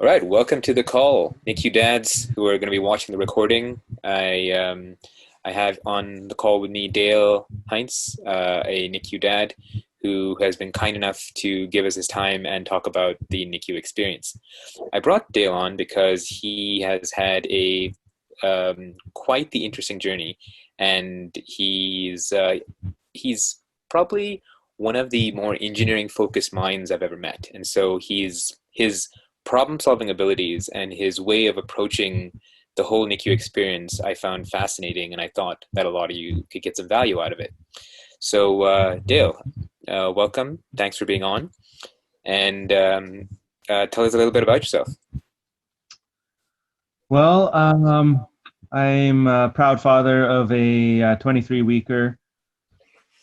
All right, welcome to the call, NICU dads who are going to be watching the recording. I have on the call with me Dale Heintz, a NICU dad who has been kind enough to give us his time and talk about the NICU experience. I brought Dale on because he has had a quite the interesting journey, and he's probably one of the more engineering focused minds I've ever met. And so his problem solving abilities and his way of approaching the whole NICU experience I found fascinating, and I thought that a lot of you could get some value out of it. So, Dale, welcome. Thanks for being on. And tell us a little bit about yourself. Well, I'm a proud father of a 23 weeker,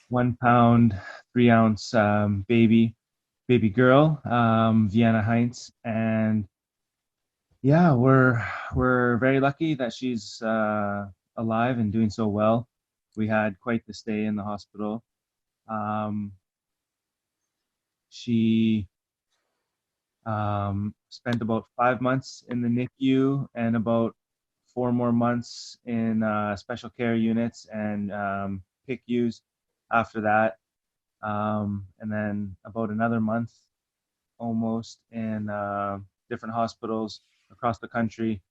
1 pound, 3 ounce baby girl, Vienna Heintz, and yeah, we're very lucky that she's alive and doing so well. We had quite the stay in the hospital. Um, she spent about 5 months in the NICU and about 4 more months in special care units and PICUs after that. And then about another month almost in different hospitals across the country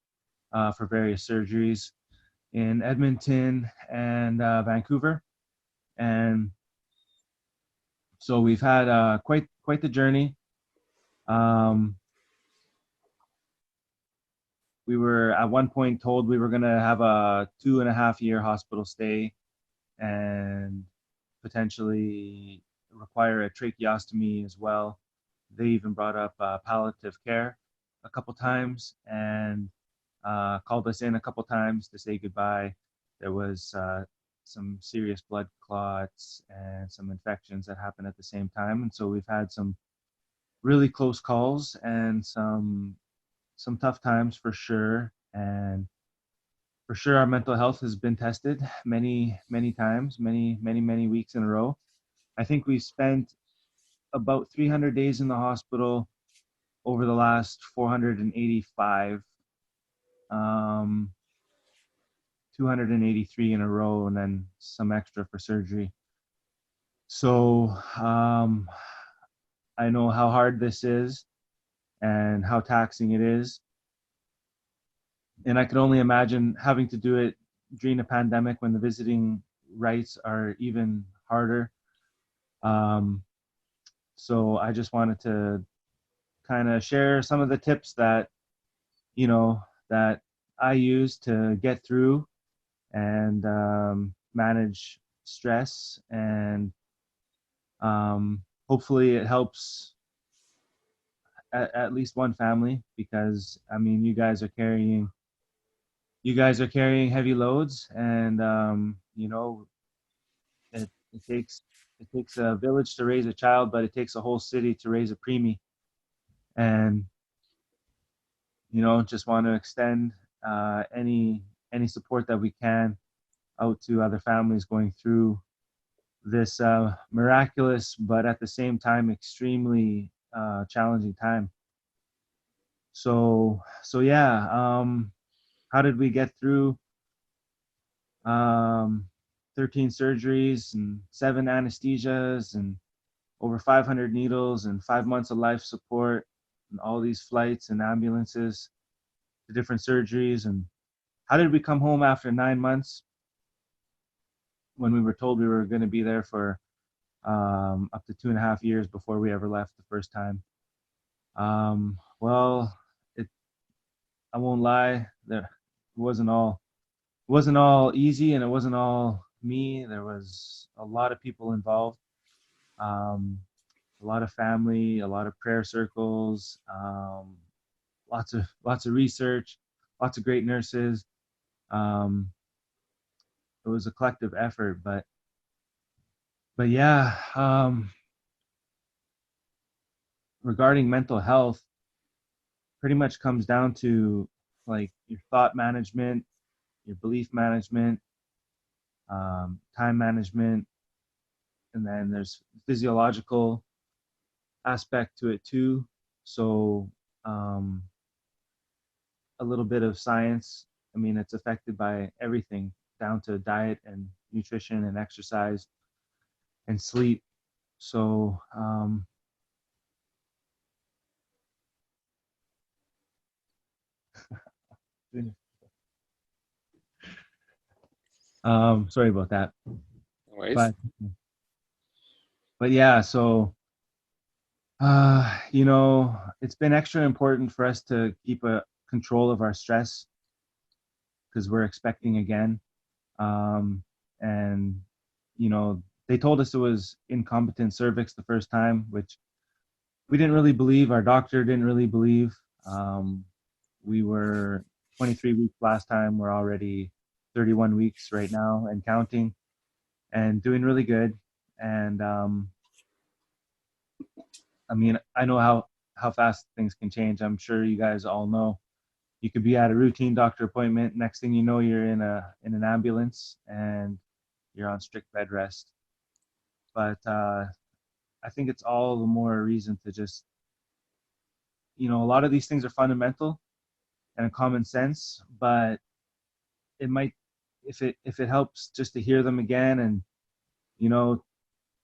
for various surgeries in Edmonton and Vancouver. And so we've had quite the journey. Um, we were at one point told we were going to have a 2.5 year hospital stay and potentially require a tracheostomy as well. They even brought up palliative care a couple times and called us in a couple times to say goodbye. There was some serious blood clots and some infections that happened at the same time, and so we've had some really close calls and some tough times for sure. And for sure, our mental health has been tested many times, many weeks in a row. I think we've spent about 300 days in the hospital over the last 485, um, 283 in a row, and then some extra for surgery. So I know how hard this is and how taxing it is. And I could only imagine having to do it during a pandemic when the visiting rights are even harder. Um, so I just wanted to kind of share some of the tips that, that I use to get through and manage stress. And hopefully it helps at least one family, because I mean, you guys are carrying heavy loads, and it takes a village to raise a child, but it takes a whole city to raise a preemie. And just want to extend any support that we can out to other families going through this miraculous, but at the same time extremely challenging time. So yeah. How did we get through um, 13 surgeries and 7 anesthesias and over 500 needles and 5 months of life support and all these flights and ambulances to different surgeries? And how did we come home after 9 months when we were told we were going to be there for up to 2.5 years before we ever left the first time? Well, it, I won't lie, there it wasn't all easy, and it wasn't all me. There was a lot of people involved, um, a lot of family, a lot of prayer circles, lots of research, lots of great nurses. Um, it was a collective effort, but yeah. Regarding mental health, pretty much comes down to like your thought management, your belief management, time management, and then there's physiological aspect to it too. So, um, little bit of science. I mean, it's affected by everything down to diet and nutrition and exercise and sleep. So, sorry about that. No worries. But yeah, so you know, it's been extra important for us to keep a control of our stress because we're expecting again. And you know, they told us it was incompetent cervix the first time, which we didn't really believe. Our doctor didn't really believe. Um, we were 23 weeks last time. We're already 31 weeks right now and counting, and doing really good. And I mean, I know how fast things can change. I'm sure you guys all know. You could be at a routine doctor appointment. Next thing you know, you're in an ambulance and you're on strict bed rest. But I think it's all the more reason to just, you know, a lot of these things are fundamental and common sense, but it might, if it helps just to hear them again, and you know,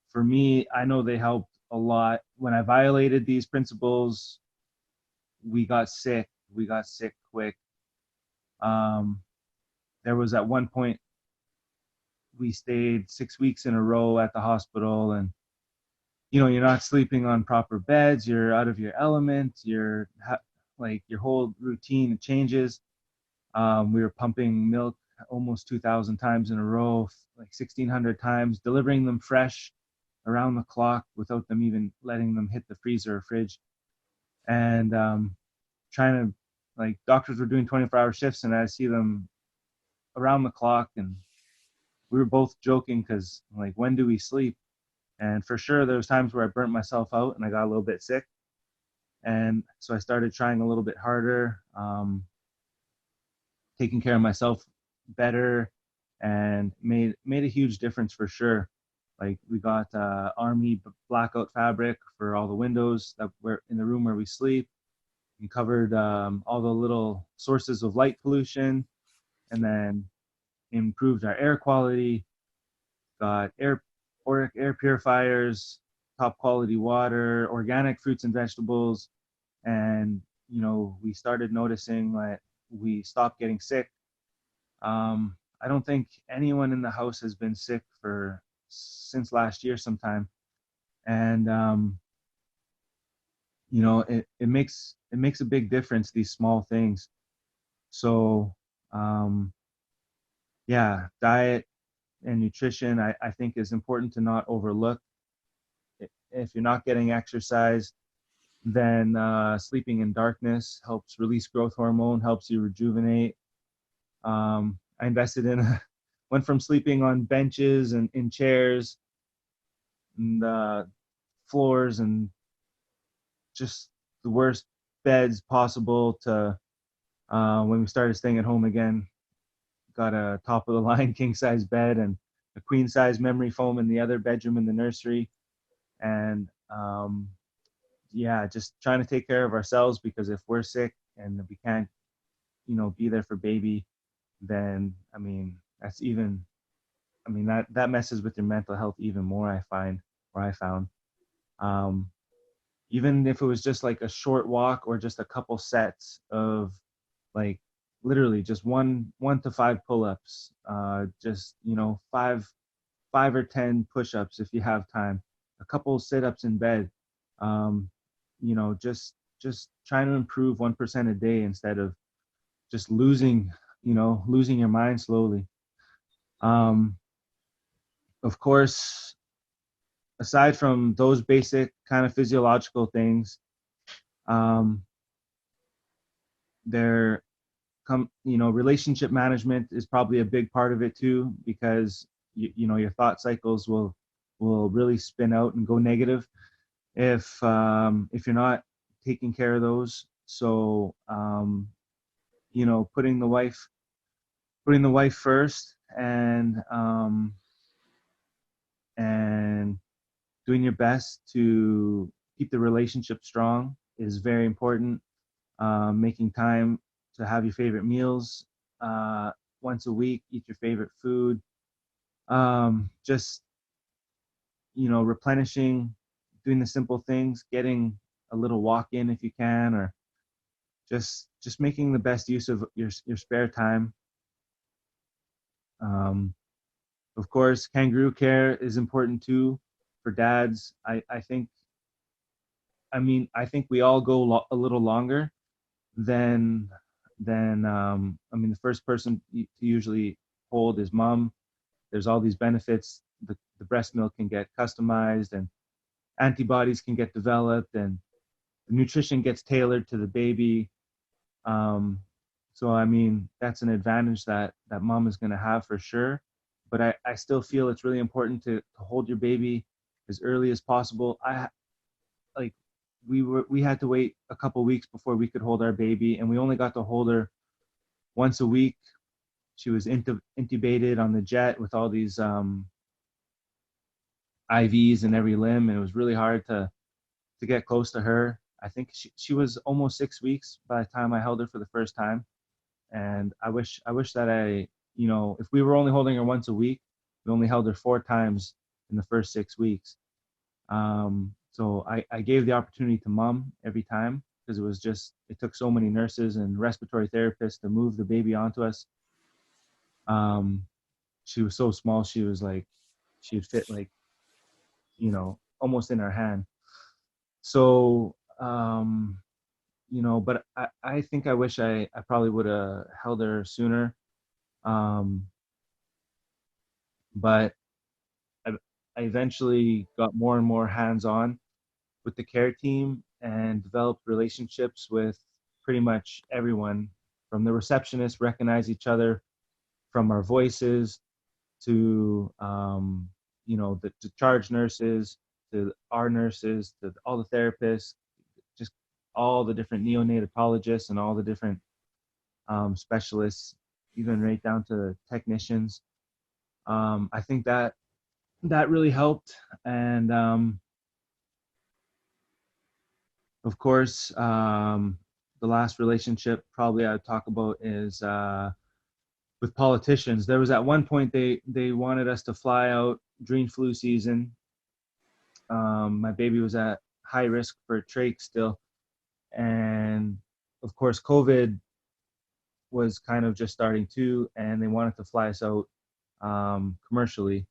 for me, I know they helped a lot. When I violated these principles, we got sick. We got sick quick. Um, there was at one point we stayed 6 weeks in a row at the hospital, and you know, you're not sleeping on proper beds. You're out of your element. Like your whole routine changes. We were pumping milk almost 2,000 times in a row, like 1,600 times, delivering them fresh around the clock without them even letting them hit the freezer or fridge. And trying to, like, doctors were doing 24-hour shifts, and I see them around the clock. And we were both joking because, like, when do we sleep? And for sure, there was times where I burnt myself out and I got a little bit sick. And so I started trying a little bit harder, taking care of myself better, and made a huge difference for sure. Like we got army blackout fabric for all the windows that were in the room where we sleep, and covered all the little sources of light pollution, and then improved our air quality. Got air purifiers, top quality water, organic fruits and vegetables, and you know, we started noticing that we stopped getting sick. I don't think anyone in the house has been sick for since last year sometime, and you know, it makes a big difference, these small things. So um, yeah, diet and nutrition, I think is important to not overlook. If you're not getting exercise, then sleeping in darkness helps release growth hormone, helps you rejuvenate. I invested in went from sleeping on benches and in chairs and floors and just the worst beds possible to when we started staying at home again, got a top of the line king size bed and a queen size memory foam in the other bedroom in the nursery. And yeah, just trying to take care of ourselves, because if we're sick and we can't, you know, be there for baby, then I mean, that's even, I mean, that messes with your mental health even more, I find, or I found. Um, Even if it was just like a short walk or just a couple sets of, like, literally just one to five pull-ups, just, you know, five or 10 push-ups if you have time, a couple sit-ups in bed, um, you know, just trying to improve 1% a day instead of just losing, you know, losing your mind slowly. um, of course, aside from those basic kind of physiological things, um, there you know, relationship management is probably a big part of it too, because you know, your thought cycles will really spin out and go negative if you're not taking care of those. So you know, putting the wife first, and doing your best to keep the relationship strong is very important. Making time to have your favorite meals once a week, eat your favorite food. Just replenishing, doing the simple things, getting a little walk in if you can, or just making the best use of your spare time. Um, of course, kangaroo care is important too for dads. I think we all go a little longer than the first person to usually hold is mom. There's all these benefits. The breast milk can get customized, and antibodies can get developed, and the nutrition gets tailored to the baby. Um, so that's an advantage that mom is going to have for sure. But I still feel it's really important to hold your baby as early as possible. Like we had to wait a couple weeks before we could hold our baby, and we only got to hold her once a week. She was intubated on the jet with all these IVs in every limb, and it was really hard to get close to her. I think she was almost 6 weeks by the time I held her for the first time, and I wish that if we were only holding her once a week, we only held her 4 times in the first 6 weeks. So I gave the opportunity to mom every time because it took so many nurses and respiratory therapists to move the baby onto us. Um, she was so small, she'd fit almost in our hand. So, but I think I wish I probably would have held her sooner. Um, but I, I eventually got more and more hands on with the care team and developed relationships with pretty much everyone. From the receptionist, recognize each other from our voices to the charge nurses, to our nurses, to all the therapists, just all the different neonatologists and all the different specialists, even right down to technicians. I think that really helped. And of course, the last relationship probably I would talk about is with politicians. There was at one point they wanted us to fly out during flu season. My baby was at high risk for trach still, and of course COVID was kind of just starting too, and they wanted to fly us out commercially.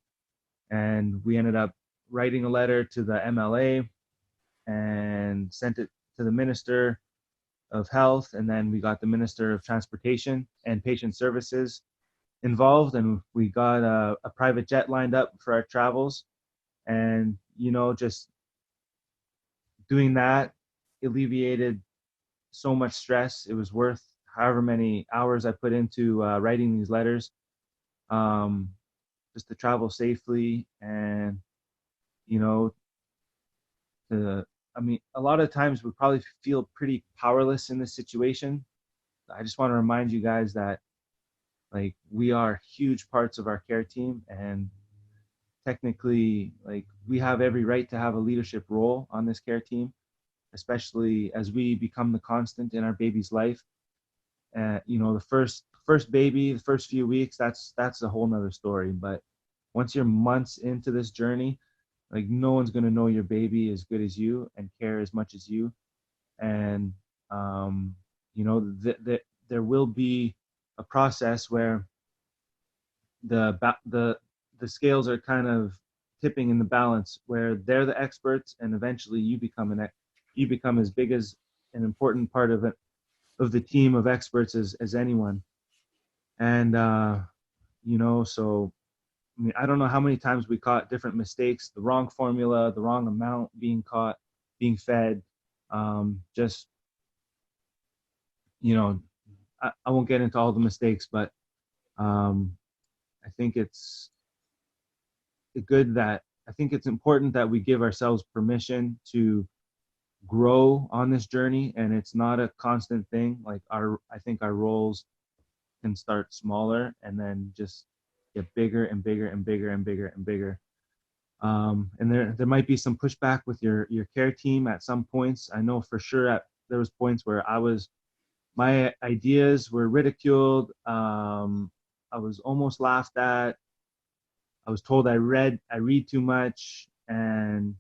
And we ended up writing a letter to the MLA and sent it to the Minister of Health, and then we got the Minister of Transportation and Patient Services involved, and we got a private jet lined up for our travels. And just doing that alleviated so much stress. It was worth however many hours I put into writing these letters, um, just to travel safely. And you know to a lot of times we probably feel pretty powerless in this situation. I just want to remind you guys that we are huge parts of our care team, and technically we have every right to have a leadership role on this care team, especially as we become the constant in our baby's life. The first baby, the first few weeks, that's a whole nother story. But once you're months into this journey, no one's going to know your baby as good as you and care as much as you. And there will be a process where the the scales are kind of tipping in the balance, where they're the experts and eventually you become as big as an important part of the team of experts as anyone. And so I don't know how many times we caught different mistakes, the wrong formula, the wrong amount being fed. Just I won't get into all the mistakes, but I think I think it's important that we give ourselves permission to grow on this journey, and it's not a constant thing. I think our roles can start smaller and then just get bigger and bigger and bigger and bigger and bigger. And there might be some pushback with your care team at some points. I know for sure there was points where I was my ideas were ridiculed. I was almost laughed at. I was told I read too much, and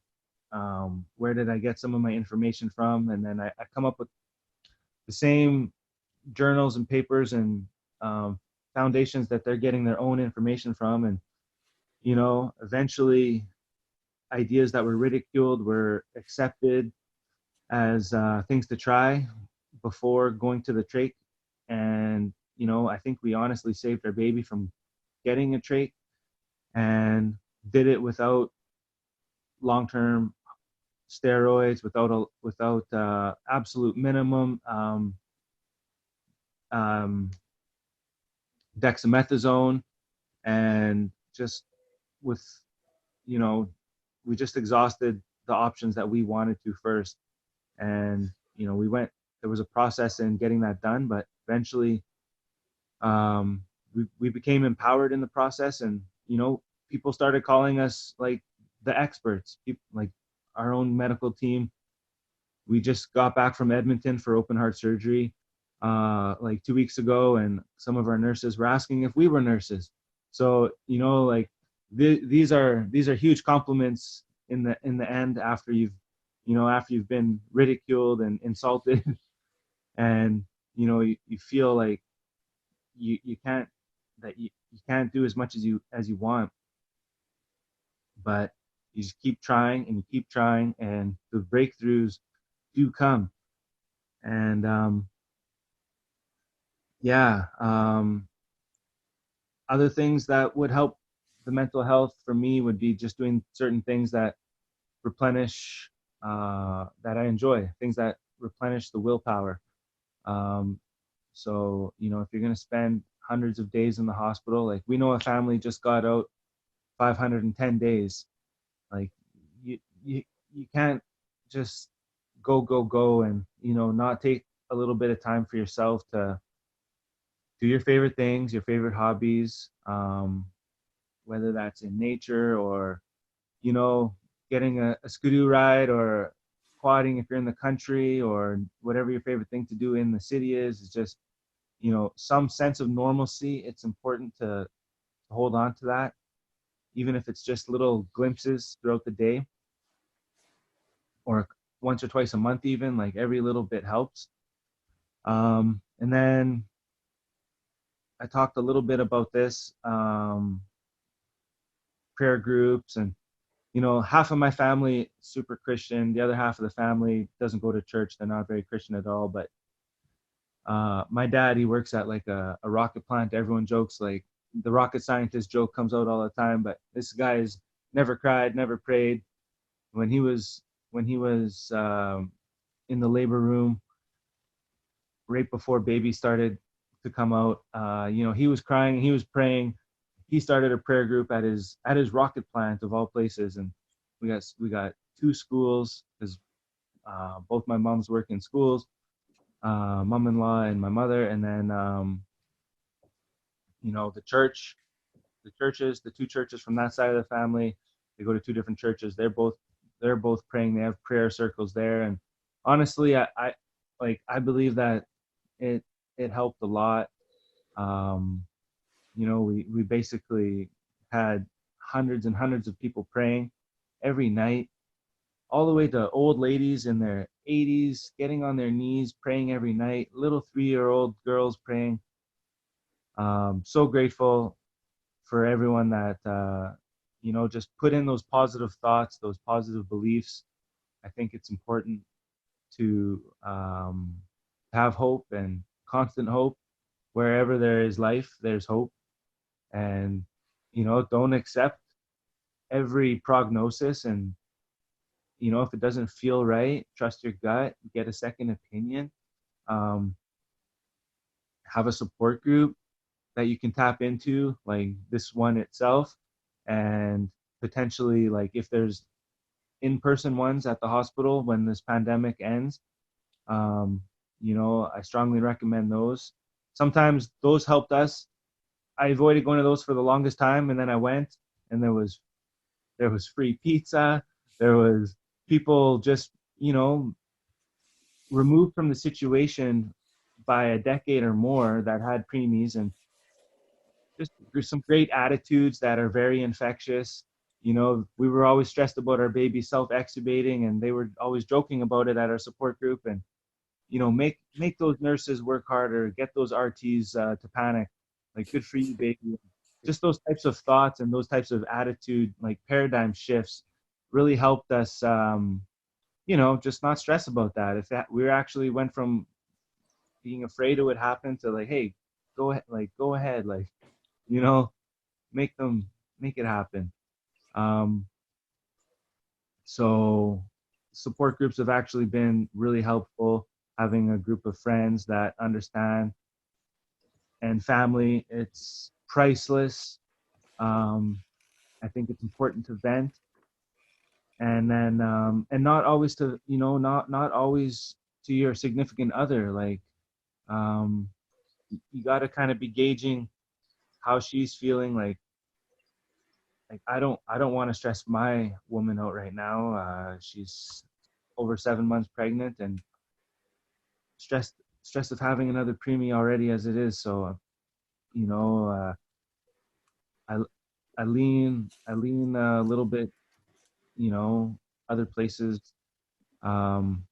where did I get some of my information from? And then I come up with the same journals and papers and um, foundations that they're getting their own information from, and eventually ideas that were ridiculed were accepted as things to try before going to the trach. And I think we honestly saved our baby from getting a trach, and did it without long-term steroids, without absolute minimum um, dexamethasone, and just with you know we just exhausted the options that we wanted to first. And we went, there was a process in getting that done, but eventually we became empowered in the process. And people started calling us like the experts. People, like our own medical team, we just got back from Edmonton for open heart surgery like 2 weeks ago, and some of our nurses were asking if we were nurses. So like these are huge compliments in the end, after you've been ridiculed and insulted, and you feel like you can't, you can't do as much as you want, but you just keep trying and you keep trying, and the breakthroughs do come. And yeah, other things that would help the mental health for me would be just doing certain things that replenish, that I enjoy, things that replenish the willpower. Um, so if you're going to spend hundreds of days in the hospital, like we know a family just got out 510 days, like you you you can't just go and not take a little bit of time for yourself to do your favorite things, your favorite hobbies, whether that's in nature, or you know getting a skidoo ride, or quadding if you're in the country, or whatever your favorite thing to do in the city is just some sense of normalcy. It's important to hold on to that, even if it's just little glimpses throughout the day, or once or twice a month, even like every little bit helps. And then I talked a little bit about this, prayer groups. And half of my family super Christian, the other half of the family doesn't go to church, they're not very Christian at all. But my dad, he works at like a rocket plant. Everyone jokes, like the rocket scientist joke comes out all the time, but this guy's never cried, never prayed. When he was in the labor room right before baby started to come out, he was crying, he was praying. He started a prayer group at his rocket plant of all places. And we got two schools, because both my moms work in schools, mom-in-law and my mother. And then the the two churches from that side of the family, they go to two different churches. They're both praying. They have prayer circles there. And honestly, I believe that it it helped a lot. um we basically had hundreds and hundreds of people praying every night, all the way to old ladies in their 80s getting on their knees praying every night, little 3-year-old girls praying. So grateful for everyone that just put in those positive thoughts, those positive beliefs. I think it's important to have hope, and constant hope. Wherever there is life, there's hope. And don't accept every prognosis. And if it doesn't feel right, trust your gut, get a second opinion. um, have a support group that you can tap into, like this one itself. And potentially, like if there's in-person ones at the hospital when this pandemic ends, um, I strongly recommend those. Sometimes those helped us. I avoided going to those for the longest time, and then I went, and there was free pizza. There was people just removed from the situation by a decade or more that had preemies, and just there's some great attitudes that are very infectious. You know, we were always stressed about our baby self-extubating, and they were always joking about it at our support group. And you know, make those nurses work harder, get those RTs to panic. Like, good for you, baby. Just those types of thoughts and those types of attitude, like paradigm shifts, really helped us. You know, just not stress about that. If that we actually went from being afraid it would happen to like, hey, go ahead, go ahead, you know, make them make it happen. Um, so support groups have actually been really helpful. Having a group of friends that understand, and family, it's priceless. Um, I think it's important to vent, and then and not always to, you know, not always to your significant other. Um, you got to kind of be gauging how she's feeling. Like I don't want to stress my woman out right now. She's over 7 months pregnant and stressed stressed of having another preemie already as it is. So you know, I I lean a little bit, you know, other places um,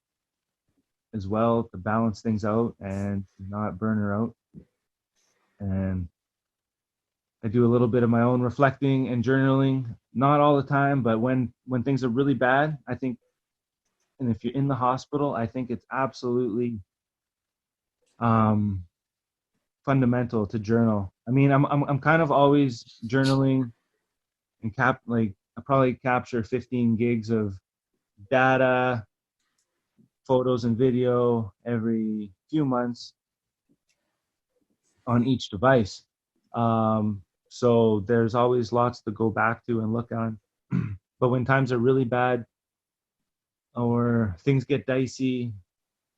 as well to balance things out and not burn her out. And I do a little bit of my own reflecting and journaling, not all the time, but when things are really bad, I think, and if you're in the hospital, I think it's absolutely um, fundamental to journal. I mean, I'm kind of always journaling and I probably capture 15 gigs of data, photos and video every few months on each device. So there's always lots to go back to and look on. But when times are really bad or things get dicey,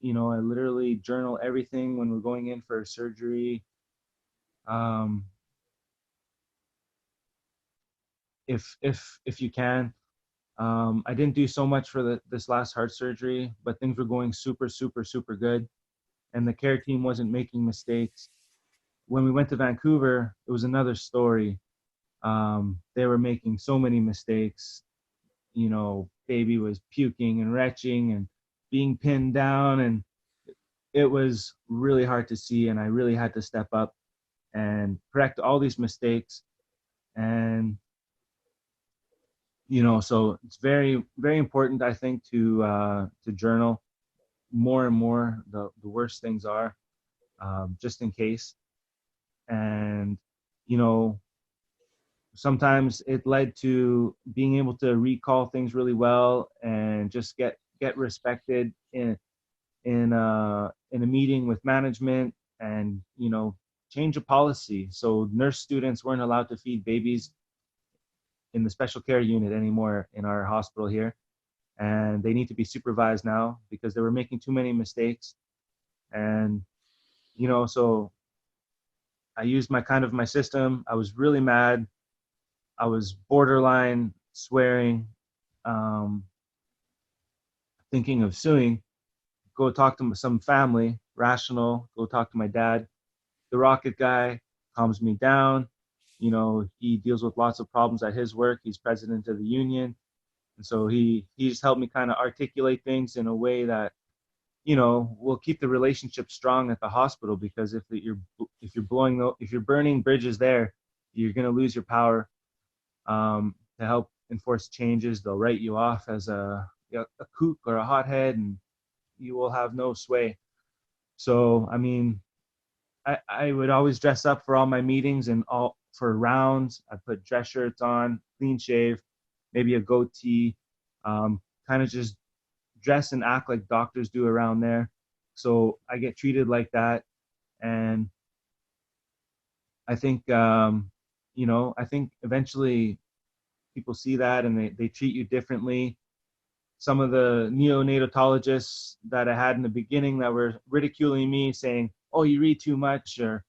you know, I literally journal everything when we're going in for a surgery. Um, if you can. I didn't do so much for this last heart surgery, but things were going super, super, super good, and the care team wasn't making mistakes. When we went to Vancouver, it was another story. They were making so many mistakes. You know, baby was puking and retching and being pinned down, and it was really hard to see. And I really had to step up and correct all these mistakes. And you know, so it's very, very important, I think, to journal more and more the worse things are, just in case. And you know, sometimes it led to being able to recall things really well and just get respected in a meeting with management, and you know, change a policy so nurse students weren't allowed to feed babies in the special care unit anymore in our hospital here, and they need to be supervised now because they were making too many mistakes. And you know, so I used my system. I was really mad. I was borderline swearing, um, thinking of suing. Go talk to some family, rational. Go talk to my dad. The rocket guy calms me down. You know, he deals with lots of problems at his work. He's president of the union, and so he just helped me kind of articulate things in a way that, you know, will keep the relationship strong at the hospital. Because if you're burning bridges there, you're going to lose your power. To help enforce changes, they'll write you off as a kook or a hothead, and you will have no sway. So, I mean, I would always dress up for all my meetings and all for rounds. I put dress shirts on, clean shave, maybe a goatee, kind of just dress and act like doctors do around there. So I get treated like that. And I think, you know, I think eventually people see that and they treat you differently. Some of the neonatologists that I had in the beginning that were ridiculing me, saying, "Oh, you read too much," or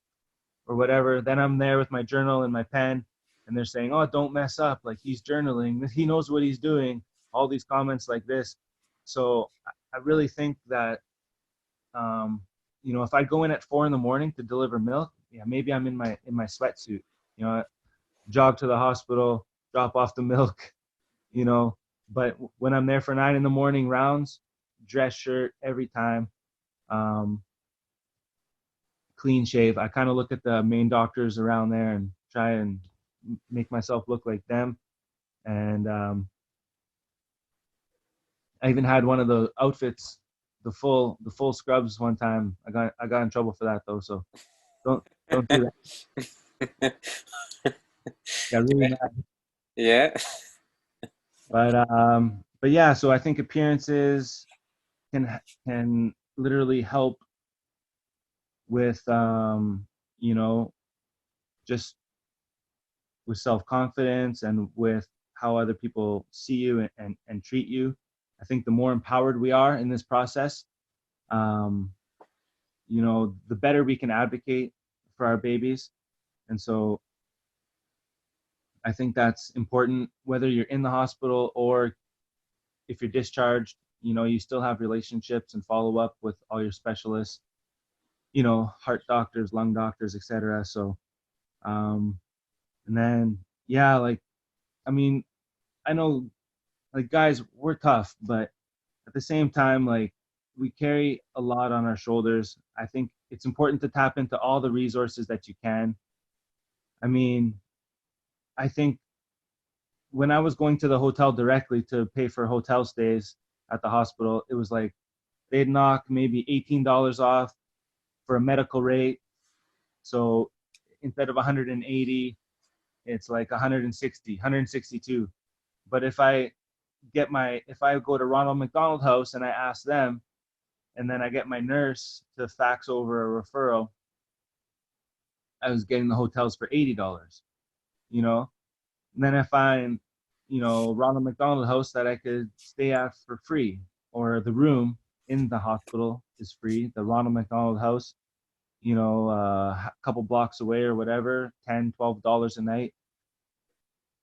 whatever. Then I'm there with my journal and my pen, and they're saying, "Oh, don't mess up. Like, he's journaling. He knows what he's doing." All these comments like this. So I really think that, um, if I go in at 4 in the morning to deliver milk, yeah, maybe I'm in my sweatsuit, jog to the hospital, drop off the milk, you know. But when I'm there for 9 in the morning rounds, dress shirt every time, um, clean shave. I kind of look at the main doctors around there and try and make myself look like them. And I even had one of the outfits, the full scrubs one time. I got in trouble for that though. So don't don't do that. Got really mad. Yeah. But yeah. So I think appearances can literally help with you know just with self confidence and with how other people see you and treat you. I think the more empowered we are in this process, um, the better we can advocate for our babies. And so I think that's important, whether you're in the hospital or if you're discharged, you still have relationships and follow up with all your specialists, heart doctors, lung doctors, etc. So, um, and then, yeah, like, I mean, I know, like, guys, we're tough, but at the same time, like, we carry a lot on our shoulders. I think it's important to tap into all the resources that you can. I mean, I think when I was going to the hotel directly to pay for hotel stays at the hospital, it was like they'd knock maybe $18 off for a medical rate. So instead of 180, it's like 160, 162. But if I go to Ronald McDonald House and I ask them, and then I get my nurse to fax over a referral, I was getting the hotels for $80, you know? And then I find, Ronald McDonald House that I could stay at for free, or the room in the hospital is free. The Ronald McDonald House, a couple blocks away or whatever, $10, $12 a night.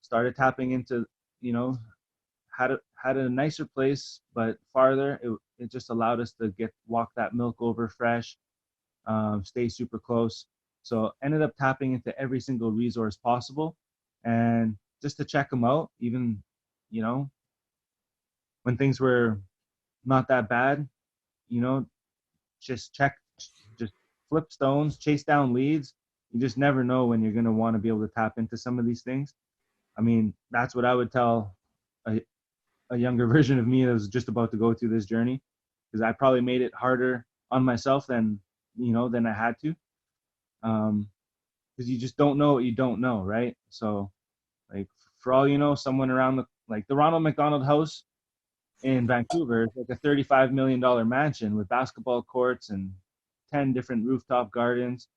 Started tapping into, you know, had a nicer place, but farther. It just allowed us to walk that milk over fresh, stay super close. So ended up tapping into every single resource possible, and just to check them out, even you know when things were not that bad, you know, just check, just flip stones, chase down leads. You just never know when you're going to want to be able to tap into some of these things. I mean, that's what I would tell a, a younger version of me that was just about to go through this journey, because I probably made it harder on myself than I had to, because you just don't know what you don't know, right? So, like, for all you know, someone around the Ronald McDonald House in Vancouver is like a $35 million mansion with basketball courts and 10 different rooftop gardens,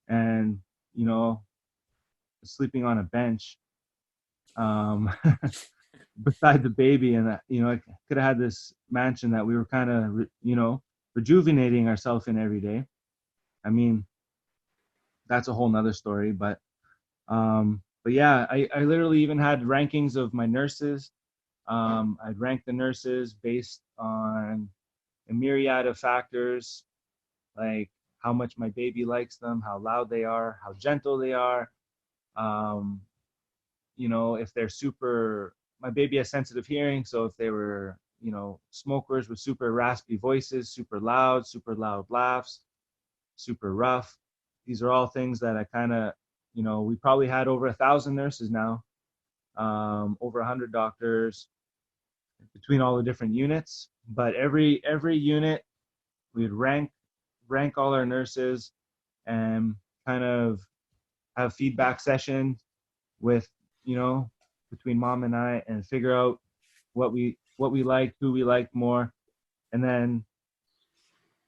and you know sleeping on a bench, um, beside the baby. And I could have had this mansion that we were kind of rejuvenating ourselves in every day. I mean, that's a whole nother story. But yeah, I literally even had rankings of my nurses. I'd rank the nurses based on a myriad of factors, like how much my baby likes them, how loud they are, how gentle they are. Um, if they're super, my baby has sensitive hearing. So if they were, smokers with super raspy voices, super loud laughs, super rough, these are all things that I kind of, we probably had over 1,000 nurses now, over 100 doctors between all the different units. But every unit, we'd rank all our nurses and kind of have feedback session with, you know between mom and I, and figure out what we liked, who we liked more. And then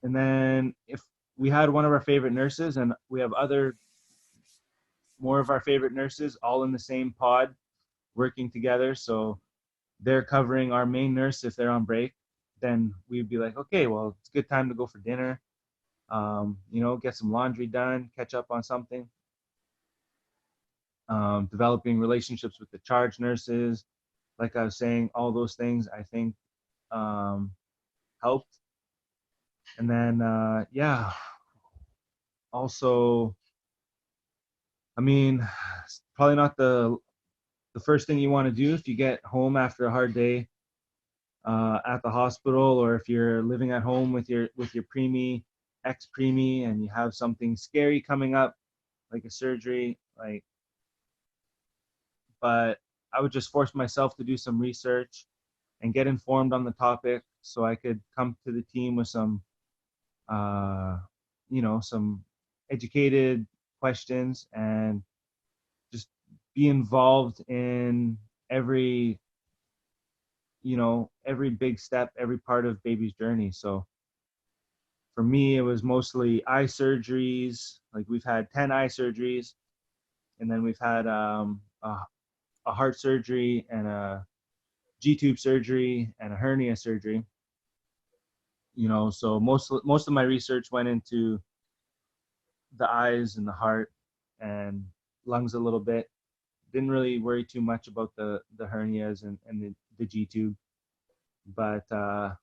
and then if we had one of our favorite nurses, and we have other more of our favorite nurses all in the same pod working together, so they're covering our main nurse if they're on break, then we'd be like, okay, well, it's a good time to go for dinner, get some laundry done, catch up on something. Developing relationships with the charge nurses, like I was saying, all those things I think, um, helped. And then yeah, also, I mean, it's probably not the first thing you want to do if you get home after a hard day at the hospital, or if you're living at home with your preemie, ex preemie, and you have something scary coming up like a surgery. Like, but I would just force myself to do some research and get informed on the topic, so I could come to the team with some uh, some educated questions, and just be involved in every every big step, every part of baby's journey. So for me, it was mostly eye surgeries. Like, we've had 10 eye surgeries, and then we've had a heart surgery and a G-tube surgery and a hernia surgery. So most of my research went into the eyes and the heart and lungs a little bit. Didn't really worry too much about the hernias and the G-tube. But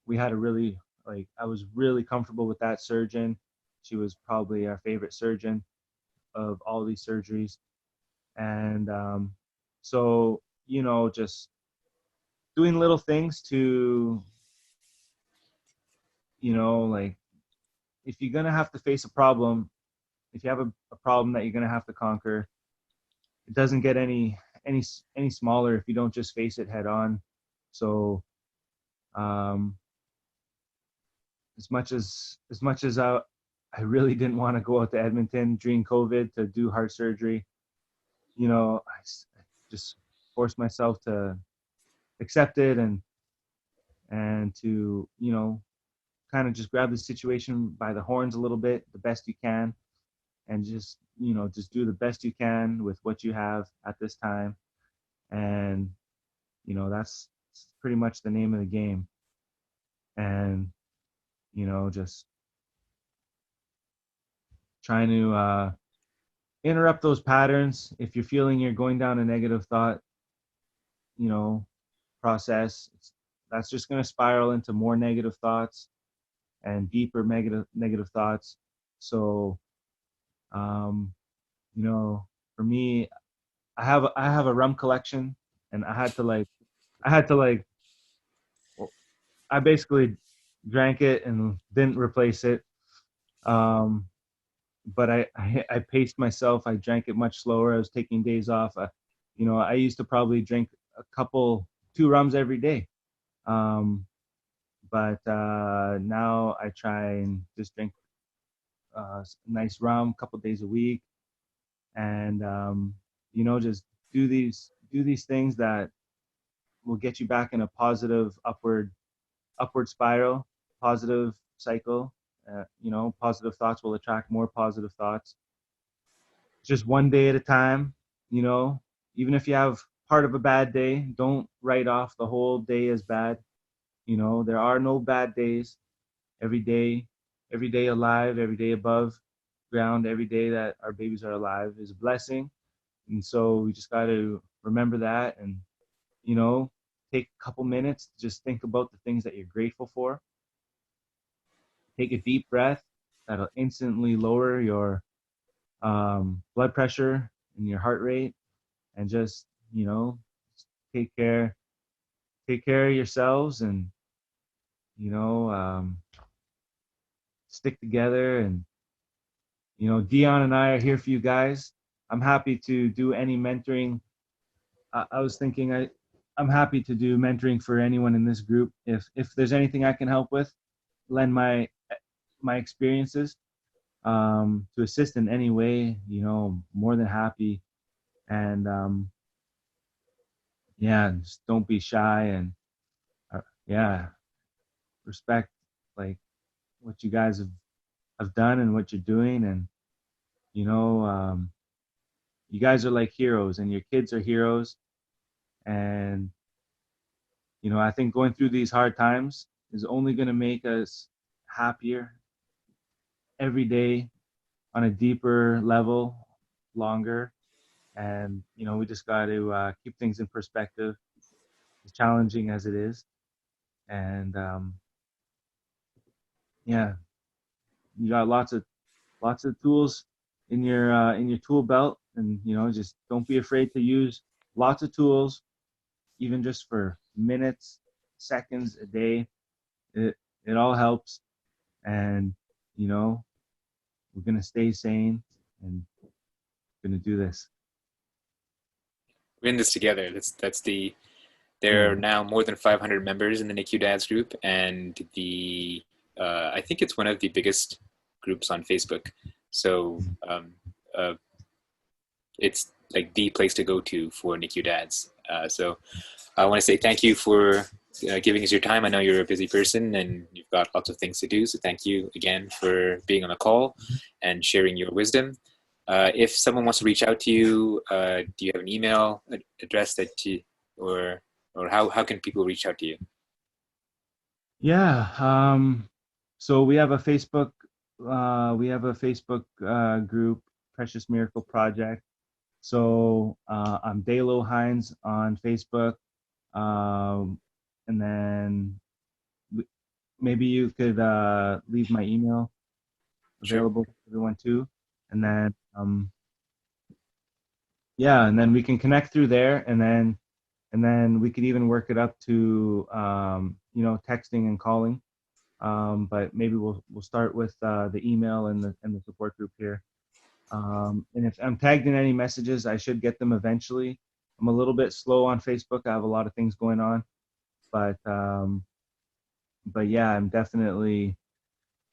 we had a really, like, I was really comfortable with that surgeon. She was probably our favorite surgeon of all these surgeries. And so, just doing little things to, like, if you're going to have to face a problem, if you have a problem that you're going to have to conquer, it doesn't get any any smaller if you don't just face it head on. So um, as much as I really didn't want to go out to Edmonton during COVID to do heart surgery, I just forced myself to accept it, and to kind of just grab the situation by the horns a little bit, the best you can, and just do the best you can with what you have at this time. And that's pretty much the name of the game. And just trying to interrupt those patterns. If you're feeling you're going down a negative thought, you know, process, that's just going to spiral into more negative thoughts and deeper negative thoughts. So, um, you know, for me, I have a rum collection, and I had to like well, I basically drank it and didn't replace it. Um, but I paced myself. I drank it much slower. I was taking days off. I used to probably drink two rums every day. Um, but now I try and just drink nice rum a couple days a week, and just do these things that will get you back in a positive upward spiral, positive cycle. Positive thoughts will attract more positive thoughts. Just one day at a time. You know, Even if you have part of a bad day, don't write off the whole day as bad. There are no bad days. Every day, every day alive, every day above ground, every day that our babies are alive is a blessing. And so we just got to remember that, and you know, take a couple minutes to just think about the things that you're grateful for. Take a deep breath. That'll instantly lower your blood pressure and your heart rate, and just take care take care of yourselves, and you know um, stick together. And Dion and I are here for you guys. I'm happy to do any mentoring. I was thinking I'm happy to do mentoring for anyone in this group. If there's anything I can help with, lend my experiences to assist in any way. More than happy. And yeah, just don't be shy, and yeah, respect, like, what you guys have done and what you're doing. And you know um, you guys are like heroes, and your kids are heroes. And I think going through these hard times is only going to make us happier every day, on a deeper level, longer. And we just got to keep things in perspective, as challenging as it is. And yeah, you got lots of tools in your tool belt, and just don't be afraid to use lots of tools, even just for minutes, seconds a day. It all helps, and you know we're gonna stay sane and gonna do this. We're in this together. There Yeah. are now more than 500 members in the NICU Dads group, and I think it's one of the biggest groups on Facebook. So uh, it's like the place to go to for NICU Dads. So I want to say thank you for giving us your time. I know you're a busy person and you've got lots of things to do. So thank you again for being on the call and sharing your wisdom. If someone wants to reach out to you, do you have an email address or how can people reach out to you? Yeah. So we have a Facebook group, Precious Miracle Project. So I'm Dale Heintz on Facebook. And then maybe you could leave my email Sure. available to everyone too. And then yeah, and then we can connect through there, and then we could even work it up to texting and calling. But maybe we'll start with the email and the support group here. And if I'm tagged in any messages, I should get them eventually. I'm a little bit slow on Facebook. I have a lot of things going on, but yeah, I'm definitely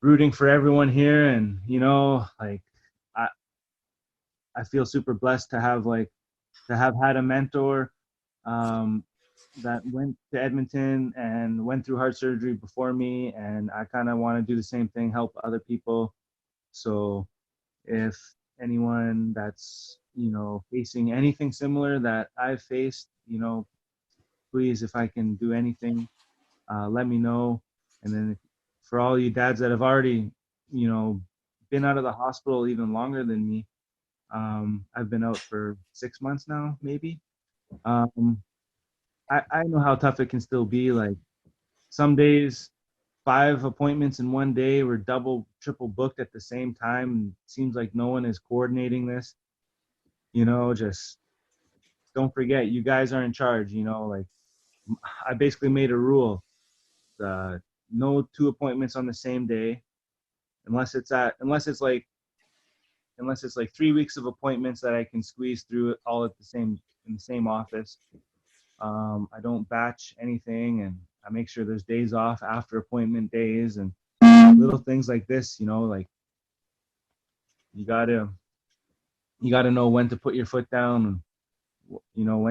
rooting for everyone here, and like I I feel super blessed to have had a mentor um, that went to Edmonton and went through heart surgery before me, and I kind of want to do the same thing, help other people. So if anyone that's facing anything similar that I've faced, please, if I can do anything, let me know. And then for all you dads that have already you know been out of the hospital even longer than me, I've been out for 6 months now, maybe. um, I know how tough it can still be. Like some days, 5 appointments in one day, we're double triple booked at the same time, and it seems like no one is coordinating this. Just don't forget, you guys are in charge. Like I basically made a rule: uh, no 2 appointments on the same day, unless it's like 3 weeks of appointments that I can squeeze through it all at the same in the same office. I don't batch anything, and I make sure there's days off after appointment days, and little things like this. Like you gotta you gotta know when to put your foot down, and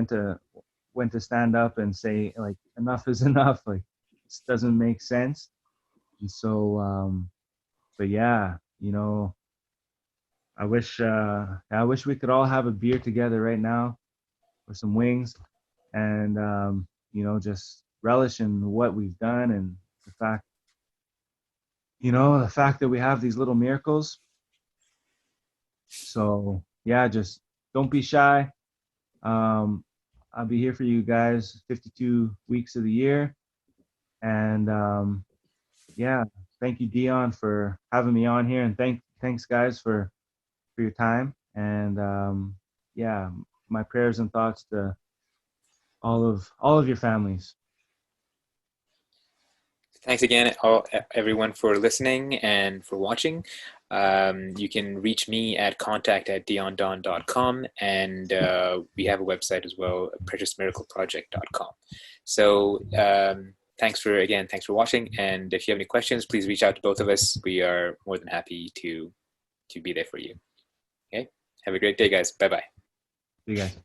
when to stand up and say, like, enough is enough. Like, this doesn't make sense. And so, but yeah, I wish we could all have a beer together right now or some wings, and just relish in what we've done, and the fact the fact that we have these little miracles. So yeah, just don't be shy. um I'll be here for you guys 52 weeks of the year. And yeah, thank you, Dion, for having me on here, and thanks guys for your time. And yeah, my prayers and thoughts to all of your families. Thanks again, everyone, for listening and for watching. You can reach me at contact@diondon.com, and we have a website as well, preciousmiracleproject.com. So thanks for watching. And if you have any questions, please reach out to both of us. We are more than happy to be there for you. Okay. Have a great day, guys. Bye bye. See you guys.